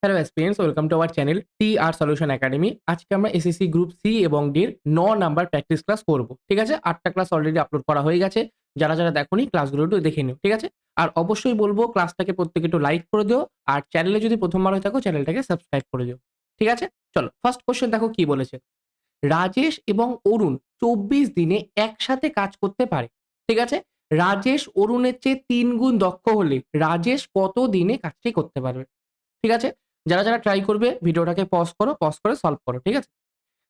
Hello aspirants, welcome to our channel TR solution academy. আজকে আমরা SSC group C এবং D এর ৯ number practice class করব। ঠিক আছে? ৮টা ক্লাস অলরেডি আপলোড করা হয়ে গেছে। যারা দেখোনি ক্লাসগুলো একটু দেখে নিও। ঠিক আছে? আর অবশ্যই বলবো ক্লাসটাকে প্রত্যেকে একটু লাইক করে দিও। আর চ্যানেলে যদি ১ম বার হয়ে থাকো চ্যানেলটাকে সাবস্ক্রাইব করে দিও। ঠিক আছে? চলো ফার্স্ট কোয়েশ্চেন দেখো কি বলেছে। রাজেশ এবং অরুণ ২৪ দিনে একসাথে কাজ করতে পারে। ঠিক আছে? রাজেশ অরুণের চেয়ে ৩ গুণ দক্ষ হলে রাজেশ কত দিনে কাজটি করতে পারবে? ঠিক আছে? যারা ট্রাই করবে ভিডিওটাকে পজ করো, পজ করে সলভ করো। ঠিক আছে?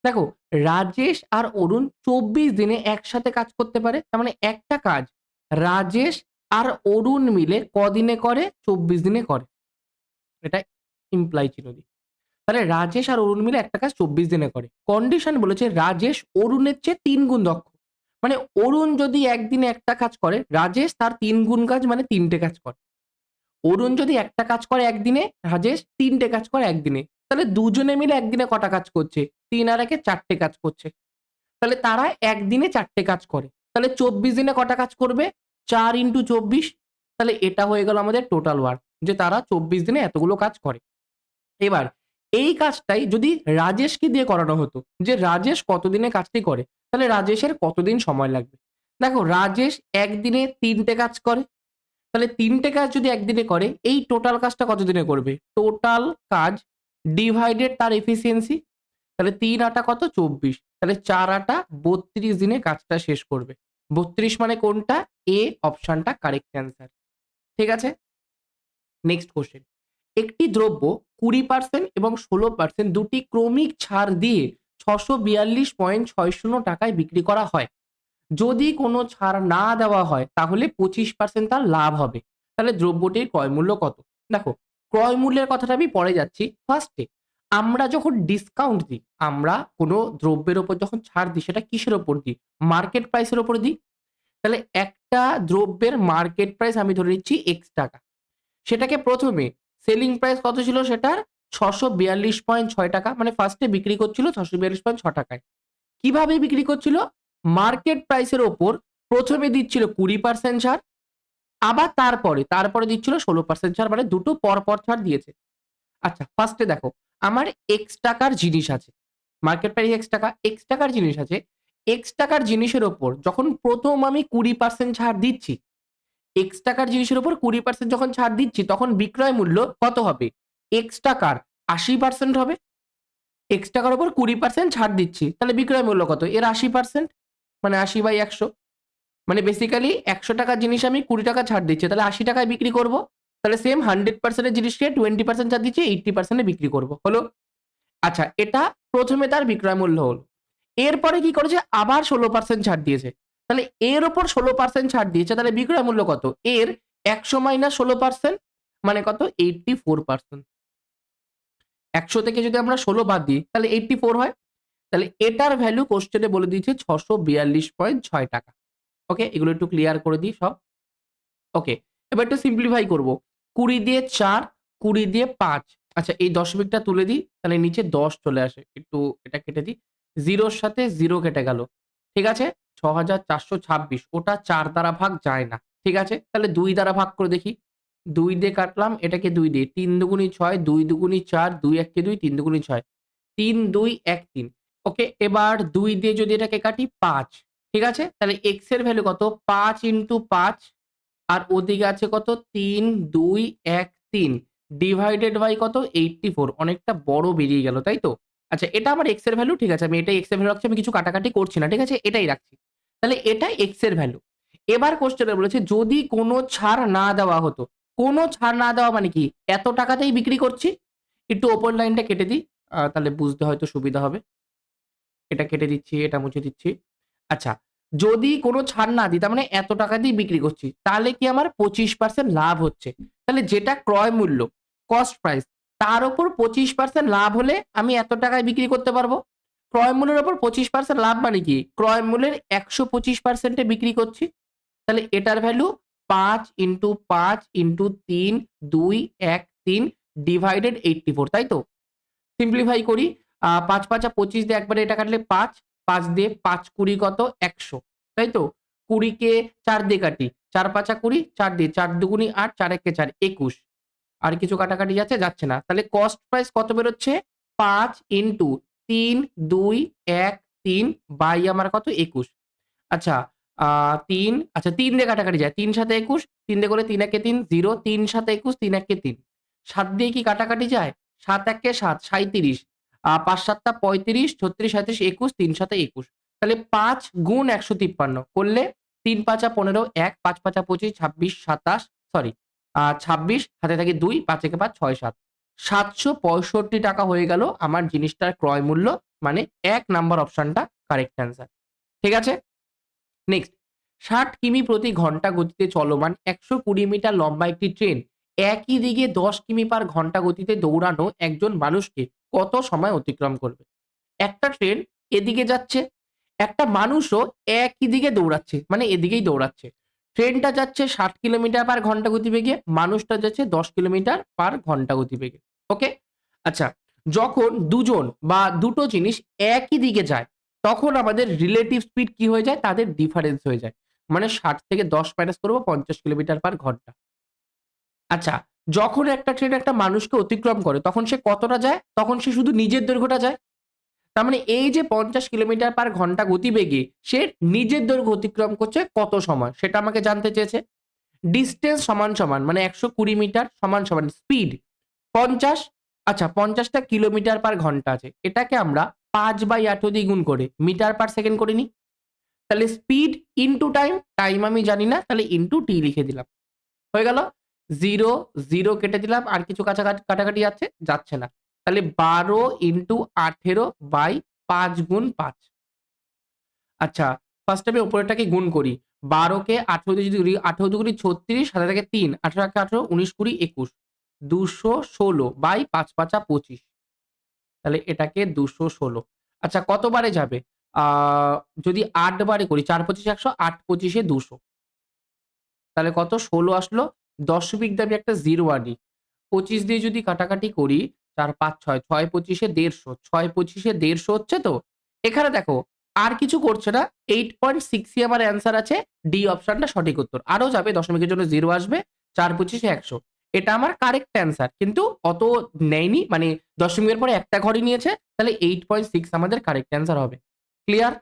দেখো, রাজেশ আর অরুণ ২৪ দিনে একসাথে কাজ করতে পারে। তার মানে একটা কাজ রাজেশ আর অরুণ মিলে কদিনে করে? ২৪ দিনে করে। এটা ইমপ্লাই চিহ্ন দিই। তাহলে রাজেশ আর অরুণ মিলে একটা কাজ ২৪ দিনে করে। কন্ডিশন বলেছে রাজেশ অরুণের চেয়ে ৩ গুণ দক্ষ। মানে অরুণ যদি একদিনে একটা কাজ করে, রাজেশ তার ৩ গুণ কাজ মানে ৩ টে কাজ করে। অরুণ যদি একটা কাজ করে একদিনে, রাজেশ ৩ টে কাজ করে একদিনে। তাহলে দুজনে মিলে একদিনে কটা কাজ করছে? ৩ আর ১ এ ৪ টে কাজ করছে। তাহলে তারা একদিনে ৪ টে কাজ করে। তাহলে ২৪ দিনে কটা কাজ করবে? ৪ ইন্টু ২৪। তাহলে এটা হয়ে গেল আমাদের টোটাল ওয়ার্ক। যে তারা ২৪ দিনে এতগুলো কাজ করে। এবার এই কাজটাই যদি রাজেশকে দিয়ে করানো হতো, যে রাজেশ কতদিনে কাজটি করে, তাহলে রাজেশের কতদিন সময় লাগবে? দেখো, রাজেশ একদিনে ৩ টে কাজ করে। তাহলে ৩ টে কাজ যদি একদিনে করে, এই টোটাল কাজটা কতদিনে করবে? টোটাল কাজ ডিভাইডেড তার এফিসিয়েন্সি। তাহলে ৩ ৮ কত? ২৪। তাহলে ৪ ৮ ৩২ দিনে কাজটা শেষ করবে। ৩২ মানে কোনটা? এ অপশনটা কারেক্ট অ্যান্সার। ঠিক আছে? Next question. একটি দ্রব্য ২০% এবং ১৬% দুটি ক্রমিক ছাড় দিয়ে ৬৪২.৬০ টাকায় বিক্রি করা হয়। যদি কোনো ছাড় না দেওয়া হয় তাহলে ২৫% তার লাভ হবে। তাহলে দ্রব্যটির ক্রয়মূল্য কত? দেখো, ক্রয় মূল্যের কথাটা আমি পরে যাচ্ছি। ফার্স্টে আমরা যখন ডিসকাউন্ট দিই, আমরা কোনো দ্রব্যের উপর যখন ছাড় দিই সেটা কিসের উপর দিই? মার্কেট প্রাইস এর উপর দিই। তাহলে একটা দ্রব্যের মার্কেট প্রাইস আমি ধরে নিচ্ছি X টাকা। সেটাকে ১ম এ সেলিং প্রাইস কত ছিল সেটার? ৳৬৪২.৬ মানে ফার্স্ট এ বিক্রি করছিল ৳৬৪২.৬ টাকায়। কিভাবে বিক্রি করছিল? মার্কেট প্রাইস এর ওপর ১ম এ দিচ্ছিল ২০% ছাড়, আবার তারপরে দিচ্ছিল ১৬% ছাড়, মানে দুটো পরপর ছাড় দিয়েছে। আচ্ছা, ফার্স্ট এ দেখো, আমার X টাকার জিনিস আছে। মার্কেট প্রাইস X টাকা, X টাকার জিনিস আছে। X টাকার জিনিসের ওপর যখন ১ম আমি ২০% ছাড় দিচ্ছি, X টাকার জিনিসের উপর ২০% যখন ছাড় দিচ্ছি, তখন বিক্রয় মূল্য কত হবে? X টাকার ৮০% হবে। X টাকার উপর ২০% ছাড় দিচ্ছি। তাহলে বিক্রয় মূল্য কত? এর ৮০%, মানে ৮০/১০০। মানে বেসিক্যালি ৳১০০ জিনিস আমি ৳২০ ছাড় দিচ্ছি। তাহলে ৳৮০ য় বিক্রি করব। তাহলে সেম 100% এর জিনিসকে 20% ছাড় দিচ্ছি, 80% এ বিক্রি করব। হলো? আচ্ছা, এটা ১ম এ তার বিক্রয় মূল্য হলো। এরপরে কি করেছে? আবার ১৬% ছাড় দিয়েছে। তাহলে এর উপর ১৬% ছাড় দিয়েছে। তাহলে বিক্রয় মূল্য কত? এর ১০০ মাইনাস ১৬% মানে কত? 84%। ১০০ থেকে যদি আমরা ১৬ বাদ দিই তাহলে 84 হয়। তাহলে এটার ভ্যালু কোয়েশ্চেন এ বলে দিয়েছে ৳৬৪২.৬ ওকে? এগুলো একটু ক্লিয়ার করে দিই সব। ওকে। এবার একটু সিম্পলিফাই করব। ২০ দিয়ে ৪, ২০ দিয়ে ৫। আচ্ছা, এই দশমিকটা তুলে দিই। তাহলে নিচে ১০ চলে আসে। একটু এটা কেটে দিই। 0 র সাথে 0 কেটে গেল। ঠিক আছে? ৬৪২৬ ওটা ৪ দ্বারা ভাগ যায় না। ঠিক আছে? তাহলে ২ দ্বারা ভাগ করে দেখি। ২ দিয়ে কাটলাম, এটাকে ২ দিয়ে। ৩ দুগুনি ৬, ২ দুগুনি ৪, ২ এককে ২, ৩ দুগুনি ৬। ৩ ২ ১ ৩। ওকে, এবার ২ দিয়ে যদি এটাকে কাটি ৫। ঠিক আছে? তাহলে x এর ভ্যালু কত? ৫ ইন্টু ৫ আর ওদিকে আছে কত? ৩ ২ ১ ৩ ডিভাইডেড বাই কত? 84 অনেকটা বড় বেরিয়ে গেল, তাই তো? আচ্ছা, এটা আমার x এর ভ্যালু, ঠিক আছে। আমি এটাই x এর ভ্যালু রাখছি। আমি কিছু কাটাকাটি করছি না। ঠিক আছে? এটাই রাখছি। তাহলে এটা x এর ভ্যালু। এবার কোয়েশ্চেনে বলেছে যদি কোন ছাড় না দেওয়া হতো। কোন ছাড় না দেওয়া মানে কি? এত টাকাতেই বিক্রি করছি। একটু উপর লাইনটা কেটে দিই। তাহলে বুঝতে হয়তো সুবিধা হবে। এটা কেটে দিচ্ছি, এটা মুছে দিচ্ছি। আচ্ছা, যদি কোন ছাড় না দিই, তার মানে এত টাকা দিয়ে বিক্রি করছি। তাহলে কি আমার ২৫% লাভ হচ্ছে। তাহলে যেটা ক্রয় মূল্য, কস্ট প্রাইস, তার উপর ২৫% লাভ হলে আমি এত টাকায় বিক্রি করতে পারবো। ক্রয় মূল্যের উপর ২৫% লাভ মানে কি? ক্রয় মূল্যের ১২৫% এ বিক্রি করছি। তাহলে এটার ভ্যালু ৫ ইন্টু ৫ ইন্টু ৩ ২ ১ ৩ ডিভাইডেড 84, তাই তো? সিম্পলিফাই করি। ৫ ৫ ২৫ দিয়ে একবারে এটা কাটলে ৫, ৫ দিয়ে ৫ ২০ কত? ১০০, তাই তো? ২০ কে ৪ দিয়ে কাটি। ৪ ৫ ২০, ৪ দিয়ে ৪ দুগুনি ৮, ৪ একে ৪ ২১। আর কিছু কাটাকাটি যাচ্ছে না। তাহলে কস্ট প্রাইস কত বেরোচ্ছে? ৫ ইন্টু ৩, ২, ১, ৩ বাই আমার কত? ২১। আচ্ছা, ৩ আচ্ছা ৩ দিয়ে কাটাকাটি যায়। ৩ সাতে ২১, ৩ দিয়ে করলে ৩ একে ৩ 0, ৩ সাতে ২১, ৩ একে ৩। ৭ দিয়ে কি কাটাকাটি যায়? ৭ একে ৭, ৩৭। ৫ ৭টা ৩৫, ৩৬, ৩৭, ২১, ৩ সাতে ২১। তাহলে ৫ গুণ ১৫৩ করলে ৩ ৫ ১৫, ১ ৫ ৫ ২৫, ২৬, ২৭ সরি ২৬ হাতে থাকে ২, ৫ একে ৫, ৬ ৭। ৳৭৬৫ হয়ে গেল আমার জিনিসটার ক্রয় মূল্য। মানে ১ নাম্বার অপশনটা কারেক্ট অ্যান্সার। ঠিক আছে? নেক্সট ৬০ কিমি প্রতি ঘন্টা গতিতে চলমান ১২০ মিটার লম্বা একটি ট্রেন একই দিকে ১০ কিমি পার ঘন্টা গতিতে দৌড়ানো একজন মানুষকে কত সময় অতিক্রম করবে? একটা ট্রেন এদিকে যাচ্ছে, একটা মানুষও একই দিকে দৌড়াচ্ছে। মানে এদিকেই দৌড়াচ্ছে। ট্রেনটা যাচ্ছে ৬০ কিলোমিটার পার ঘন্টা গতিবেগে, মানুষটা যাচ্ছে ১০ কিলোমিটার পার ঘন্টা গতিবেগে। ওকে? আচ্ছা, যখন দুজন বা দুটো জিনিস একই দিকে যায়, তখন আমাদের রিলেটিভ স্পিড কি হয়ে যায়? তাদের ডিফারেন্স হয়ে যায়। মানে ৬০ থেকে ১০ মাইনাস করব ৫০ কিলোমিটার পার ঘন্টা। আচ্ছা, যখন একটা ট্রেন একটা মানুষকে অতিক্রম করে, তখন সে কতটা যায়? তখন সে শুধু নিজের দৈর্ঘ্যটা যায়। তার মানে এই যে ৫০ কিলোমিটার পার ঘন্টা গতিবেগে সে নিজের দৈর্ঘ্য অতিক্রম করছে কত সময়? সেটা আমাকে জানতে চেয়েছে। ডিসট্যান্স সমান মানে ১২০ মিটার সমান স্পিড ৫০ আচ্ছা ৫০ টা কিলোমিটার পার ঘন্টা আছে। এটাকে আমরা ৫/১৮ দিয়ে গুণ করে মিটার পার সেকেন্ড করে নিই। তাহলে স্পিড ইনটু টাইম, টাইম আমি জানি না তাহলে ইনটু টি লিখে দিলাম। হয়ে গেল? 0, 0 কেটে দিলাম। আর কিছু কাটাকাটি যাচ্ছে না। তাহলে ১২ ইনটু ১৮ বাই ৫ গুণ ৫। আচ্ছা, ফার্স্ট আমি উপরেরটাকে গুণ করি। ১২ কে ১৮ দিয়ে যদি করি, ১৮ দুগুণে ৩৬, হাতে থাকে ৩, ১৮ একে ১৮, ১৯ কুড়ি ২১, ২১৬ বাই ৫ ৫ ২৫। তাহলে এটাকে ২১৬। আচ্ছা কতবারে যাবে? আ যদি ৮ বারে করি ৪ পঁচিশ ১০০, ৮ পঁচিশে ২০০। তাহলে কত? ১৬ আসলো। দশমিক দামি একটা 0 আনি। ২৫ দিয়ে যদি কাটাকাটি করি ৪ ৫ ৬, ৬ পঁচিশে ১৫০, ৬ পঁচিশে ১৫০ হচ্ছে তো? এখানে দেখো আর কিছু করছে না। 8.6 ই আমার অ্যান্সার আছে। ডি অপশনটা সঠিক উত্তর। আরো যাবে দশমিকের জন্য 0 আসবে। ৪ পঁচিশে ১০০। এটা আমার কারেক্ট অ্যান্সার। কিন্তু অত নেয়নি। মানে দশমিকের পরে একটা ঘরই নিয়েছে। তাহলে 8.6 আমাদের কারেক্ট অ্যান্সার হবে। ক্লিয়ার?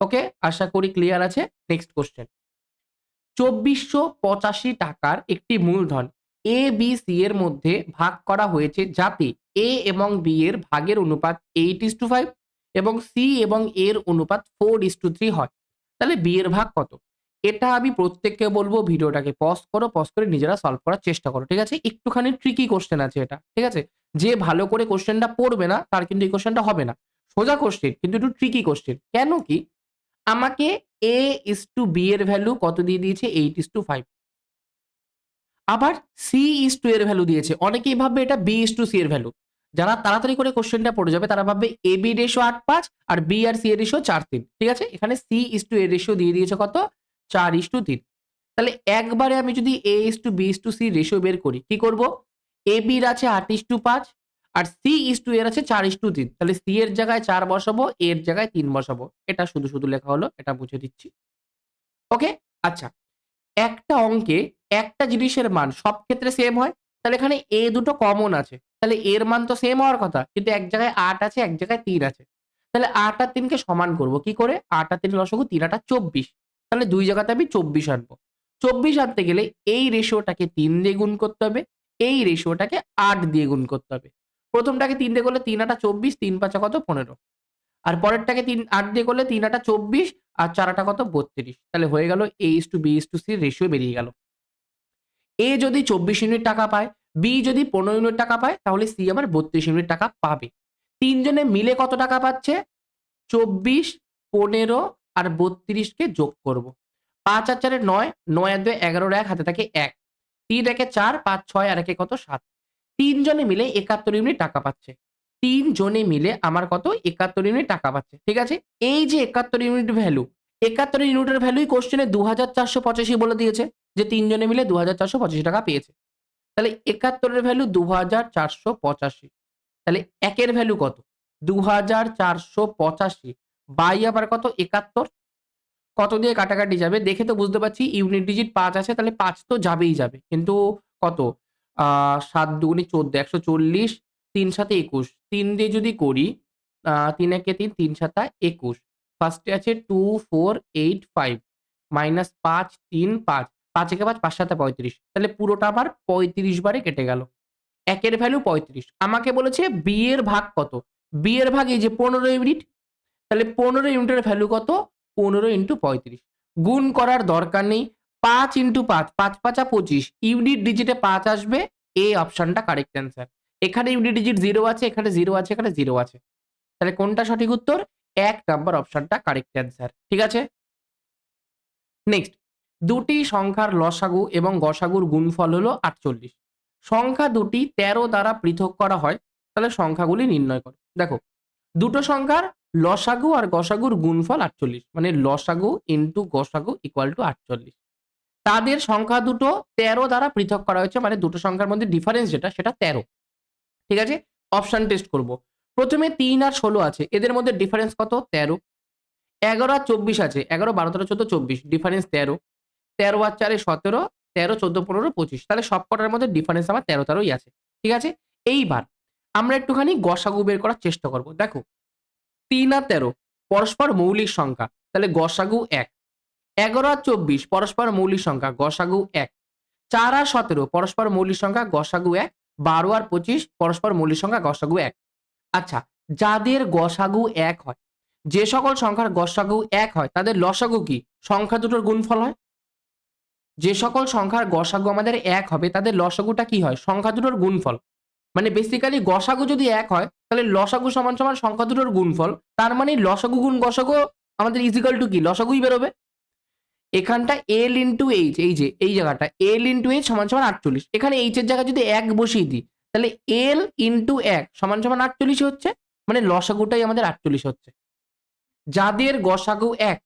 ওকে? আশা করি ক্লিয়ার আছে। Next question. ৳২৪৮৫ একটি মূলধন A, B, C এর মধ্যে ভাগ করা হয়েছে যাতে A এবং B এর ভাগের অনুপাত 8:5 এবং C এবং A এর অনুপাত 4:3 হয়। তাহলে B এর ভাগ কত? এটা আমি প্রত্যেককে বলব ভিডিওটাকে পজ করো, পজ করে নিজেরা সলভ করার চেষ্টা করো। ঠিক আছে? একটুখানি ট্রিকি কোয়েশ্চেন আছে এটা। ঠিক আছে? যে ভালো করে কোয়েশ্চেনটা পড়বে না তার কিন্তু এই কোয়েশ্চেনটা হবে না। সোজা কোয়েশ্চেন কিন্তু একটু ট্রিকি কোয়েশ্চেন। কেন কি? আমাকে A:B এর ভ্যালু কত দিয়ে দিয়েছে? 8:5 আবার C:2 এর ভ্যালু দিয়েছে। অনেকেই ভাববে এটা B:C এর ভ্যালু। যারা তাড়াতাড়ি করে কোয়েশ্চেনটা পড়ে যাবে তারা ভাববে AB রেশিও ৮:৫ আর B আর C এর রেশিও ৪:৩। ঠিক আছে? এখানে C:2 এর রেশিও দিয়ে দিয়েছে কত? ৪:৩। তাহলে একবারে আমি যদি A:B:C রেশিও বের করি, কি করব? AB র আছে ৮:৫ আর C:2 এর আছে ৪:৩। তাহলে C এর জায়গায় ৪ বসাবো, A এর জায়গায় ৩ বসাবো। এটা শুধু লেখা হলো। এটা বুঝে দিচ্ছি। ওকে? আচ্ছা। একটা অঙ্কে একটা জিনিসের মান সব ক্ষেত্রে সেম হয়। তাহলে এখানে A দুটো কমন আছে। তাহলে A এর মান তো সেম হওয়ার কথা। কিন্তু এক জায়গায় ৮ আছে, এক জায়গায় ৩ আছে। তাহলে ৮ আর ৩ কে সমান করব। কি করে? ৮ আর ৩ এর লসাগু ৩ ৮ ২৪। তাহলে ২ জায়গাতে আমি ২৪ আনবো। ২৪ আনতে গেলে এই রেশিওটাকে ৩ দিয়ে গুণ করতে হবে। এই রেশিওটাকে ৮ দিয়ে গুণ করতে হবে। প্রথমটাকে ৩ দিয়ে করলে ৩ ৮ ২৪, ৩ ৫ কত? ১৫। আর পরেরটাকে ৮ দিয়ে করলে ৩ ৮ ২৪ আর ৪ ৮ কত? ৩২। তাহলে হয়ে গেল A:B:C রেশিও বেরিয়ে গেল। A যদি ২৪ ইউনিট টাকা পায়, B যদি ১৫ ইউনিট টাকা পায়, তাহলে C আবার ৩২ ইউনিট টাকা পাবে। ৩ জনে মিলে কত টাকা পাচ্ছে? ২৪, ১৫ আর ৩২ কে যোগ করব। ৫ আর ৪ এ ৯, ৯ আর ২ ১১ এর ১ হাতে থাকে ১। ৩ একে ৪, ৫ ৬ আর ১ কত? ৭। ৩ জনে মিলে ৭১ ইউনিট টাকা পাচ্ছে। ৩ জনে মিলে আমার কত? ৭১ ইউনিট টাকা পাচ্ছে। ঠিক আছে? এই যে ৭১ ইউনিট ভ্যালু, ৭১ ইউনিটের ভ্যালুই কোয়েশ্চেনে ২৪৮৫ বলে দিয়েছে যে ৩ জনে মিলে ২৪৮৫ টাকা পেয়েছে। তাহলে ৭১ এর ভ্যালু ২৪৮৫। তাহলে ১ এর ভ্যালু কত? ২৪৮৫ বাই আবার কত? ৭১। কত দিয়ে কাটাকাটি যাবে? দেখে তো বুঝতে পারছি ইউনিট ডিজিট ৫ আছে তাহলে ৫ তো যাবেই যাবে। কিন্তু কত? সাত দুগুণে 14, 140, 3 সাথে 21, 3 দিয়ে যদি করি 3 একে 3, 3 সাতা 21, ফার্স্টে আছে 2, 4, 8, 5 মাইনাস 5, 3, 5, 5 একে 5, 5 সাতা 35, তাহলে পুরোটা আবার 35 বারে কেটে গেল। একের ভ্যালু 35, আমাকে বলেছে বি এর ভাগ কত? বি এর ভাগ এই যে 15 ইউনিট, তাহলে 15 ইউনিটের ভ্যালু কত? 15 ইন্টু 35, গুণ করার দরকার নেই, 5 ইন্টু 5, 5 পাঁচা 25, ইউনিট ডিজিটে 5 আসবে, এ অপশনটা কারেক্ট অ্যান্সার। এখানে ইউনিট ডিজিট 0 আছে, এখানে 0 আছে, এখানে 0 আছে, তাহলে কোনটা সঠিক উত্তর? 1 নাম্বার অপশনটা কারেক্ট অ্যান্সার। ঠিক আছে, নেক্সট, দুটি সংখ্যার লসাগু এবং গসাগুর গুণফল হলো 48, সংখ্যা দুটি 13 দ্বারা পৃথক করা হয়, তাহলে সংখ্যাগুলি নির্ণয় করো। দেখো, দুটো সংখ্যার লসাগু আর গসাগুর গুণফল 48, মানে লসাগু ইন্টু গসাগু ইকুয়াল টু 48, তাদের সংখ্যা দুটো 13 দ্বারা পৃথক করা হয়েছে, মানে দুটো সংখ্যার মধ্যে ডিফারেন্স যেটা সেটা 13। ঠিক আছে, অপশন টেস্ট করব। প্রথমে 3 আর 16 আছে, এদের মধ্যে ডিফারেন্স কত? 13। 11 আর 24 আছে, 11, 12, 13, 14, 24, ডিফারেন্স 13। 13 আর 4 17, 13, 14, 15, 25, তাহলে সবকটার মধ্যে ডিফারেন্স আমার 13 13ই আছে। ঠিক আছে, এইবার আমরা একটুখানি গসাগু বের করার চেষ্টা করব। দেখো, 3 আর 13 পরস্পর মৌলিক সংখ্যা, তাহলে গসাগু 1। 11 আর 24 পরস্পর মৌলিক সংখ্যা, গসাগু 1। 4 আর 17 পরস্পর মৌলিক সংখ্যা, গসাগু 1। 12 আর 25 পরস্পর মৌলিক সংখ্যা, গসাগু 1। আচ্ছা, যাদের গসাগু 1 হয়, যে সকল সংখ্যার গসাগু 1 হয় তাদের লসাগু কি? সংখ্যা দুটোর গুণফল হয়। যে সকল সংখ্যার গসাগু আমাদের 1 হবে তাদের লসাগুটা কি হয়? সংখ্যা দুটোর গুণফল। মানে বেসিক্যালি গসাগু যদি 1 হয় তাহলে লসাগু সমান সমান সংখ্যা দুটোর গুণফল, তার মানে লসাগু গুণ গসাগু আমাদের ইজিক্যাল টু কি? লসাগুই বেরোবে। এখানটা এল ইন্টু এইচ, এই যে এই জায়গাটা এল ইন্টু এইচ সমান সমান 48, এখানে এইচ এর জায়গায় যদি 1 বসিয়ে দিই তাহলে এল ইন্টু 1 সমান সমান 48 হচ্ছে, মানে লসাগুটাই আমাদের 48 হচ্ছে। যাদের গসাগু 1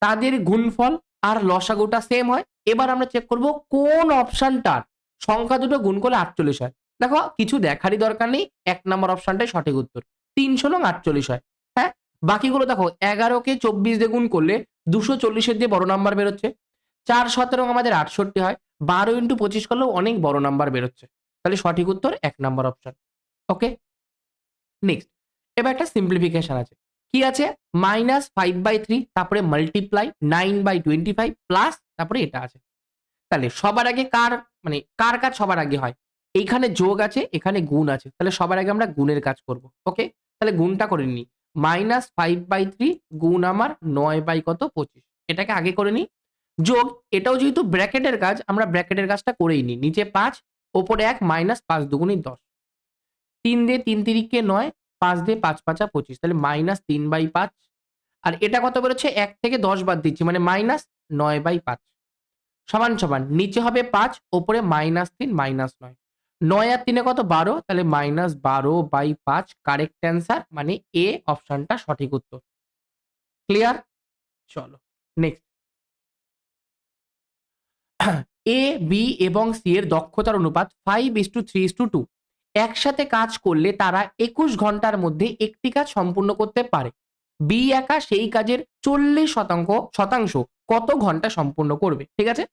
তাদের গুণফল আর লসাগুটা সেম হয়। এবার আমরা চেক করব কোন অপশনটার সংখ্যা দুটো গুণ করলে 48 হয়। দেখো, কিছু দেখারই দরকার নেই, 1 নম্বর অপশনটাই সঠিক উত্তর, 3 × 48 হয়। হ্যাঁ, বাকিগুলো দেখো, 11কে 24 দিয়ে গুণ করলে 240 দিয়ে বড় নাম্বার বেরোচ্ছে, 4 17 আমাদের 68 হয়, 12 × 25 করলেও অনেক বড় নাম্বার বেরোচ্ছে, তাহলে সঠিক উত্তর 1 নম্বর অপশন। ওকে, নেক্সট, এবার একটা সিম্পলিফিকেশন আছে। কি আছে? -5/3, তারপরে মাল্টিপ্লাই 9/25 প্লাস, তারপরে এটা আছে। তাহলে সবার আগে কার, মানে কার কাজ সবার আগে হয়? এইখানে যোগ আছে, এখানে গুণ আছে, তাহলে সবার আগে আমরা গুণের কাজ করব। ওকে, তাহলে গুণটা করে নিই। -5/3 গুণ আমার 9 কত 25, এটাকে আগে করে নিই। যোগ, এটাও যেহেতু ব্র্যাকেটের কাজ, আমরা ব্র্যাকেটের কাজটা করেই নিই। নিচে 5, ওপরে 1, -5 দুগুণে 10, 3 দিয়ে 3 তিরিকে 9, 5 দিয়ে 5 পাঁচা 25, তাহলে -3/5। আর এটা কত বেরোচ্ছে? 1 থেকে 10 বাদ দিচ্ছি, মানে -9/5 সমান সমান নিচে হবে 5, ওপরে -3, -9। 9 আর 3 কত? 12, তাহলে -12/5 কারেক্ট অ্যান্সার, মানে এ অপশনটা সঠিক উত্তর। ক্লিয়ার? চলো নেক্সট। এ, বি এবং সি এর দক্ষতার অনুপাত 5:3:2। একসাথে কাজ করলে তারা 21 ঘন্টার মধ্যে একটি কাজ সম্পূর্ণ করতে পারে। বি একা সেই কাজের 40% কত ঘন্টা সম্পূর্ণ করবে? ঠিক আছে,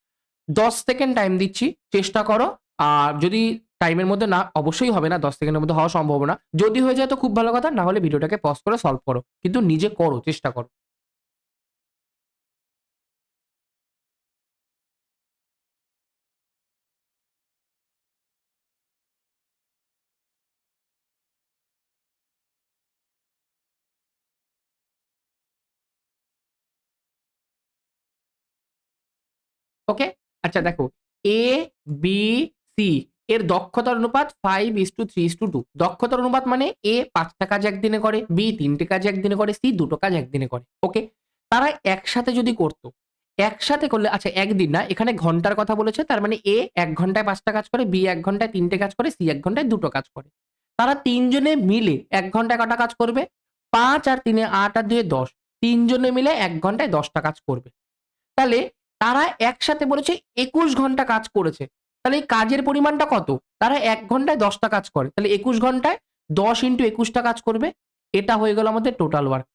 10 সেকেন্ড টাইম দিচ্ছি, চেষ্টা করো। আর যদি টাইমের মধ্যে না, অবশ্যই হবে না, 10 সেকেন্ডের মধ্যে হওয়া সম্ভব না। যদি হয়ে যায় তো খুব ভালো কথা, না হলে ভিডিওটাকে পজ করে সলভ করো, কিন্তু নিজে করো, চেষ্টা করো। ওকে, আচ্ছা দেখো, এ, বি, সি এর দক্ষতার অনুপাত 5:3:2। দক্ষতার অনুপাত মানে এ 5টা কাজ একদিনে করে, বি 3টে কাজ একদিনে করে, সি 2টো কাজ একদিনে করে। ওকে, তারা একসাথে যদি করতো, একসাথে করলে, আচ্ছা একদিন না, এখানে ঘন্টার কথা বলেছে, তার মানে এ 1 ঘন্টায় 5টা কাজ করে, বি 1 ঘন্টায় 3টে কাজ করে, সি 1 ঘন্টায় 2টো কাজ করে। তারা তিনজনে মিলে 1 ঘন্টায় কটা কাজ করবে? 5 আর 3 8 আর 2 10, তিনজনে মিলে 1 ঘন্টায় 10টা কাজ করবে। তাহলে তারা একসাথে বলেছে 21 ঘন্টা কাজ করেছে। তাহলে এই কাজের পরিমাণটা কত? তারা 1 ঘন্টায় 10টা কাজ করে, তাহলে 21 ঘন্টায় 10 × 21টা কাজ করবে। এটা হয়ে গেল আমাদের টোটাল ওয়ার্ক।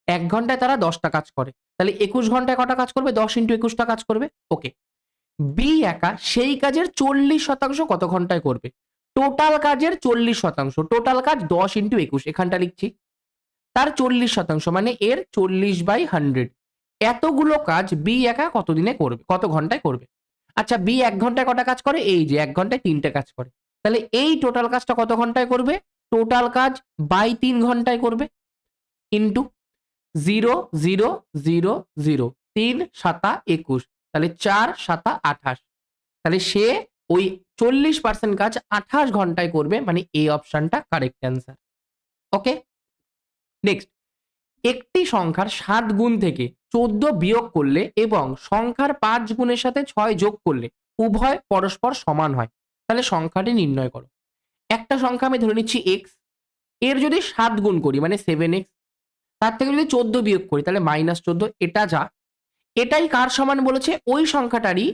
1 ঘন্টায় তারা 10টা কাজ করে, তাহলে 21 ঘন্টায় কটা কাজ করবে? 10 × 21টা কাজ করবে। ওকে, বি একা সেই কাজের 40% কত ঘন্টায় করবে? টোটাল কাজের 40%, টোটাল কাজ 10 ইন্টু 21, এখানটা লিখছি। তার 40% মানে এর 40/100। এতগুলো কাজ বি একা কতদিনে করবে, কত ঘন্টায় করবে? আচ্ছা, বি 1 ঘন্টায় কটা কাজ করে? এই যে 1 ঘন্টায় 3টে কাজ করে। তাহলে এই টোটাল কাজটা কত ঘন্টায় করবে? টোটাল কাজ বাই 3 ঘন্টায় করবে, ইন্টু 0 0 0 0, 3 7 21, তাহলে 4 7 28। তাহলে সে ওই 40% কাজ 28 ঘন্টায় করবে, মানে এই অপশনটা কারেক্ট অ্যান্সার। ওকে, নেক্সট। একটি সংখ্যার 7 গুণ থেকে 14 বিয়োগ করলে এবং সংখ্যার 5 গুণের সাথে 6 যোগ করলে উভয় পরস্পর সমান হয়, তাহলে সংখ্যাটি নির্ণয় করো। একটা সংখ্যা আমি ধরে নিচ্ছি x, এর যদি 7 গুণ করি মানে 7x, তার থেকে যদি 14 বিয়োগ করি তাহলে -14, এটা যা। এটাই কার সমান বলেছে? ওই সংখ্যাটারই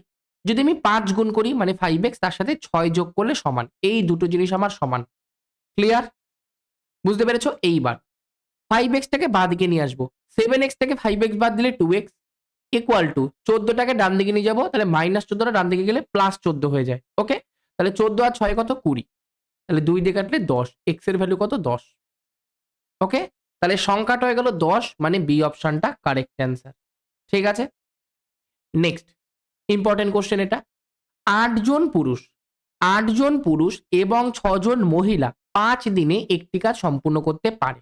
যদি আমি 5 গুণ করি মানে 5x, তার সাথে 6 যোগ করলে সমান। এই দুটো জিনিস আমার সমান। ক্লিয়ার? বুঝতে পেরেছো? এইবার 5x টাকে বাঁ দিকে নিয়ে আসবো। 7x থেকে 5x বাদ দিলে 2x ইকুয়াল টু 14 টাকে ডান দিকে নিয়ে যাবো, তাহলে -14 টা ডান দিকে গেলে +14 হয়ে যায়। ওকে, তাহলে 14 আর 6 কত? 20, তাহলে 2 দিয়ে কাটলে 10, x এর ভ্যালু কত? 10। ওকে, তাহলে সংখ্যাটা হয়ে গেল 10, মানে বি অপশনটা কারেক্ট অ্যান্সার। ঠিক আছে, নেক্সট ইম্পর্টেন্ট কোশ্চেন এটা। 8 জন পুরুষ 8 জন পুরুষ এবং 6 জন মহিলা 5 দিনে একটি কাজ সম্পূর্ণ করতে পারে,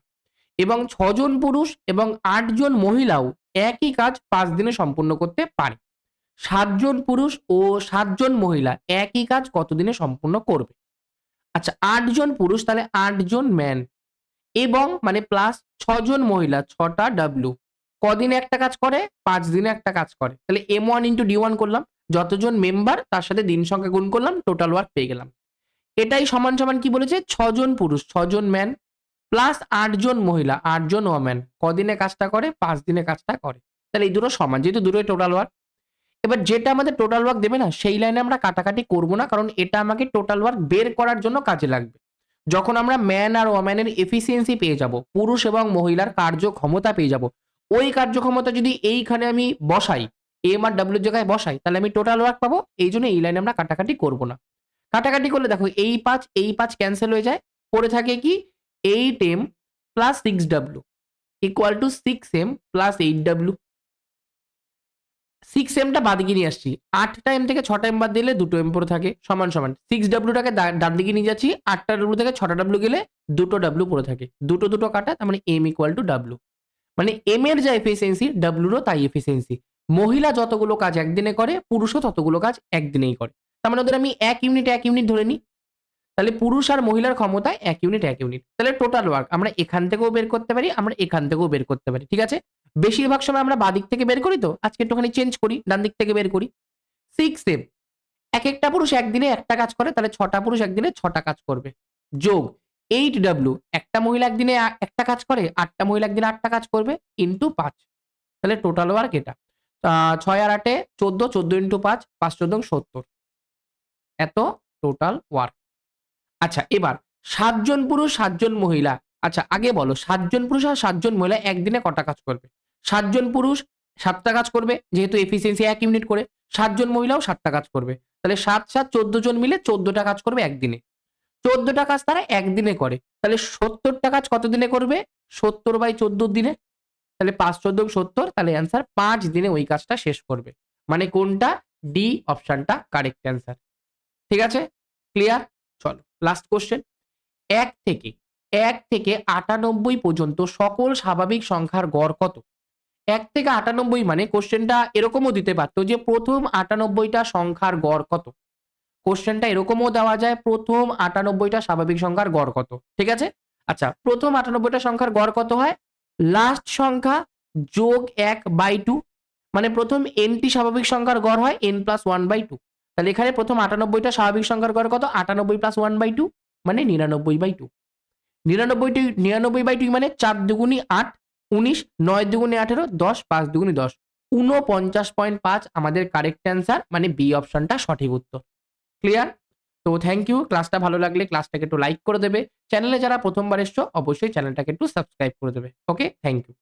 এবং 6 জন পুরুষ এবং 8 জন মহিলাও একই কাজ 5 দিনে সম্পূর্ণ করতে পারে। 7 জন পুরুষ ও 7 জন মহিলা একই কাজ কত দিনে সম্পূর্ণ করবে? আচ্ছা, 8 জন পুরুষ তাহলে 8 জন ম্যান, এবং মানে প্লাস 6 জন মহিলা 6টা ডাব্লু, কদিনে একটা কাজ করে? 5 দিনে একটা কাজ করে। তাহলে M1 ইন্টু D1 করলাম, যতজন মেম্বার তার সাথে দিন সংখ্যা গুণ করলাম, টোটাল ওয়ার্ক পেয়ে গেলাম। এটাই সমান সমান কি বলেছে? 6 জন পুরুষ 6 জন ম্যান প্লাস 8 জন মহিলা 8 জন ওম্যান কদিনে কাজটা করে? 5 দিনে কাজটা করে। তাহলে এই দুটো সমান, যেহেতু দুটোই টোটাল ওয়ার্ক। এবার যেটা আমাদের টোটাল ওয়ার্ক দেবে না, সেই লাইনে আমরা কাটাকাটি করব না, কারণ এটা আমাকে টোটাল ওয়ার্ক বের করার জন্য কাজে লাগবে। যখন আমরা ম্যান আর ওম্যানের এফিসিয়েন্সি পেয়ে যাব, পুরুষ এবং মহিলার কার্যক্ষমতা পেয়ে যাব, ওই কার্যক্ষমতা যদি এইখানে আমি বসাই, এম আর ডাব্লিউর জায়গায় বসাই, তাহলে আমি টোটাল ওয়ার্ক পাবো। এই জন্য এই লাইনে আমরা কাটাকাটি করব না। কাটাকাটি করলে দেখো এই 5 ক্যান্সেল হয়ে যায়, পড়ে থাকে কি 8m plus 6w equal to 6m plus 8w। 6m টা বাদিকে নিয়ে আসছি, 8টা m থেকে 6টা m বাদ দিলে 2টো m পড়ে থাকে, সমান সমান 6w টাকে ডান দিকে নিয়ে যাচ্ছি, 8টা w থেকে 6টা w গেলে 2টো w পড়ে থাকে, দুটো কাটা, তার মানে m ইকুয়াল টু w। মানে m এর যা এফিসিয়েন্সি w-রও তাই এফিসিয়েন্সি। মহিলা যতগুলো কাজ একদিনে করে, পুরুষও ততগুলো কাজ একদিনেই করে। তার মানে ওদের আমি 1 ইউনিট ধরে নিই, তাহলে পুরুষ আর মহিলার ক্ষমতায় 1 ইউনিট 1 ইউনিট। তাহলে টোটাল ওয়ার্ক আমরা এখান থেকেও বের করতে পারি, আমরা এখান থেকেও বের করতে পারি। ঠিক আছে, বেশিরভাগ সময় আমরা বাদিক থেকে বের করি, তো আজকে একটুখানি চেঞ্জ করি, ডান দিক থেকে বের করি। 6m, এক একটা পুরুষ একদিনে একটা কাজ করে, তাহলে 6টা পুরুষ একদিনে 6টা কাজ করবে, যোগ 8w, একটা মহিলা একদিনে একটা কাজ করে, 8টা মহিলা একদিনে 8টা কাজ করবে, ইন্টু 5। তাহলে টোটাল ওয়ার্ক এটা 6 আর 8 14, 14 ইন্টু 5, 5 14 70, এত টোটাল ওয়ার্ক। আচ্ছা, এবার 7 জন পুরুষ 7 জন মহিলা। আচ্ছা, আগে বলো 7 জন পুরুষ আর 7 জন মহিলা একদিনে কটা কাজ করবে? 7 জন পুরুষ 7টা কাজ করবে, যেহেতু এফিসিয়েন্সি 1 ইউনিট করে। 7 জন মহিলাও 7টা কাজ করবে, তাহলে 7 7 14 জন মিলে 14টা কাজ করবে একদিনে। 14টা কাজ তারা একদিনে করে, তাহলে 70টা কাজ কত দিনে করবে? 70/14 দিনে। তাহলে 5 14 70, তাহলে অ্যান্সার 5 দিনে ওই কাজটা শেষ করবে। মানে কোনটা? ডি অপশনটা কারেক্ট অ্যান্সার। ঠিক আছে, ক্লিয়ার? চলো লাস্ট কোশ্চেন। 1 থেকে 98 পর্যন্ত সকল স্বাভাবিক সংখ্যার গড় কত? 1 থেকে 98 মানে কোশ্চেনটা এরকমও দিতে পারতো যে প্রথম 98টা সংখ্যার গড় কত? কোশ্চেনটা এরকমও দেওয়া যায়, প্রথম 98টা স্বাভাবিক সংখ্যার গড় কত? ঠিক আছে, আচ্ছা, প্রথম 98টা সংখ্যার গড় কত হয়? লাস্ট সংখ্যা যোগ 1/2, মানে প্রথম nটি স্বাভাবিক সংখ্যার গড় হয় n প্লাস 1/2। তাহলে এখানে প্রথম 98টা স্বাভাবিক সংখ্যার গড় কত? 98 প্লাস 1/2 মানে 99/2। 99/2 মানে 4 দুগুণী 8, 19, 9 দুগুণী 18, 10, 5 দুগুণী 10, 49.5 আমাদের কারেক্ট অ্যান্সার, মানে বি অপশনটা সঠিক উত্তর। ক্লিয়ার? তো থ্যাংক ইউ। ক্লাসটা ভালো লাগলে ক্লাসটাকে একটু লাইক করে দেবে। চ্যানেলে যারা প্রথমবার এসছো অবশ্যই চ্যানেলটাকে একটু সাবস্ক্রাইব করে দেবে। ওকে, থ্যাংক ইউ।